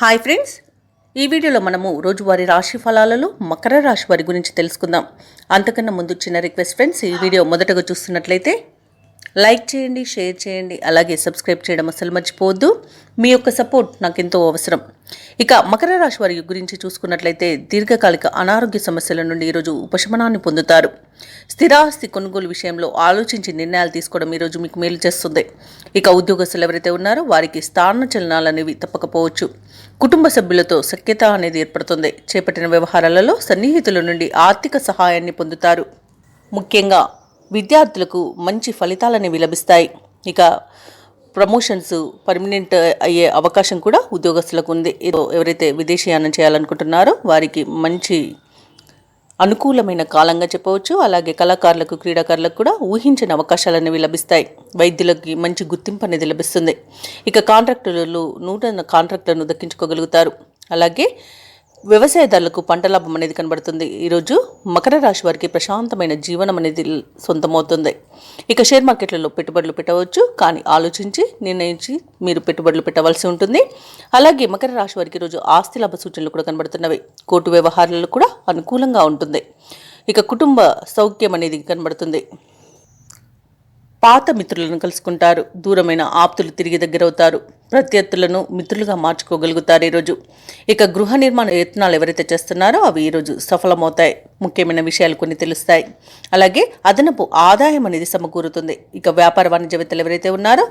Hi friends, ఈ వీడియోలో మనము రోజువారీ రాశి ఫలాలలో మకర రాశి వారి గురించి తెలుసుకుందాం. అంతకన్నా ముందు చిన్న రిక్వెస్ట్ ఫ్రెండ్స్, ఈ వీడియో మొదటగా చూస్తున్నట్లయితే లైక్ చేయండి, షేర్ చేయండి, అలాగే సబ్స్క్రైబ్ చేయడం అసలు మర్చిపోవద్దు. మీ యొక్క సపోర్ట్ నాకు ఎంతో అవసరం. ఇక మకర రాశి వారి గురించి చూసుకున్నట్లయితే దీర్ఘకాలిక అనారోగ్య సమస్యల నుండి ఈరోజు ఉపశమనాన్ని పొందుతారు. స్థిరాస్తి కొనుగోలు విషయంలో ఆలోచించి నిర్ణయాలు తీసుకోవడం ఈరోజు మీకు మేలు చేస్తుంది. ఇక ఉద్యోగస్తులు ఎవరైతే ఉన్నారో వారికి స్థాన చలనాలు అనేవి తప్పకపోవచ్చు. కుటుంబ సభ్యులతో సఖ్యత అనేది ఏర్పడుతుంది. చేపట్టిన వ్యవహారాలలో సన్నిహితుల నుండి ఆర్థిక సహాయాన్ని పొందుతారు. ముఖ్యంగా విద్యార్థులకు మంచి ఫలితాలనేవి లభిస్తాయి. ఇక ప్రమోషన్స్ పర్మనెంట్ అయ్యే అవకాశం కూడా ఉద్యోగస్తులకు ఉంది. ఎవరైతే విదేశీయానం చేయాలనుకుంటున్నారో వారికి మంచి అనుకూలమైన కాలంగా చెప్పవచ్చు. అలాగే కళాకారులకు, క్రీడాకారులకు కూడా ఊహించిన అవకాశాలు అనేవి లభిస్తాయి. వైద్యులకి మంచి గుర్తింపు అనేది లభిస్తుంది. ఇక కాంట్రాక్టులు నూతన కాంట్రాక్టులను దక్కించుకోగలుగుతారు. అలాగే వ్యవసాయదారులకు పంట లాభం అనేది కనబడుతుంది. ఈరోజు మకర రాశి వారికి ప్రశాంతమైన జీవనం అనేది సొంతమవుతుంది. ఇక షేర్ మార్కెట్లలో పెట్టుబడులు పెట్టవచ్చు, కానీ ఆలోచించి నిర్ణయించి మీరు పెట్టుబడులు పెట్టవలసి ఉంటుంది. అలాగే మకర రాశి వారికి ఈరోజు ఆస్తి లాభ సూచనలు కూడా కనబడుతున్నవి. కోర్టు వ్యవహారాలు కూడా అనుకూలంగా ఉంటుంది. ఇక కుటుంబ సౌఖ్యం అనేది కనబడుతుంది. పాత మిత్రులను కలుసుకుంటారు. దూరమైన ఆప్తులు తిరిగి దగ్గరవుతారు. ప్రత్యర్థులను మిత్రులుగా మార్చుకోగలుగుతారు ఈరోజు. ఇక గృహ నిర్మాణ యత్నాలు ఎవరైతే చేస్తున్నారో అవి ఈరోజు సఫలమవుతాయి. ముఖ్యమైన విషయాలు కొన్ని తెలుస్తాయి. అలాగే అదనపు ఆదాయం అనేది సమకూరుతుంది. ఇక వ్యాపార వాణిజ్యవేత్తలు ఎవరైతే ఉన్నారో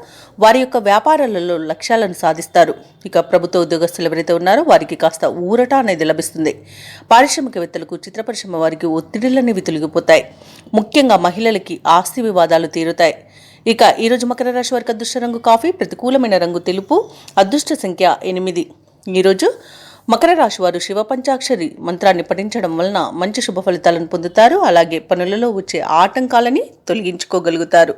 వారి యొక్క వ్యాపారాలలో లక్ష్యాలను సాధిస్తారు. ఇక ప్రభుత్వ ఉద్యోగస్తులు ఎవరైతే ఉన్నారో వారికి కాస్త ఊరట అనేది లభిస్తుంది. పారిశ్రామికవేత్తలకు, చిత్ర పరిశ్రమ వారికి ఒత్తిడిలనేవి తొలగిపోతాయి. ముఖ్యంగా మహిళలకి ఆస్తి వివాదాలు తీరుతాయి. ఇక ఈరోజు మకర రాశి వారికి అదృష్ట రంగు కాఫీ, ప్రతికూలమైన రంగు తెలుపు, అదృష్ట సంఖ్య 8. ఈరోజు మకర రాశి వారు శివ పంచాక్షరి మంత్రాన్ని పఠించడం వలన మంచి శుభ ఫలితాలను పొందుతారు. అలాగే పనులలో వచ్చే ఆటంకాలని తొలగించుకోగలుగుతారు.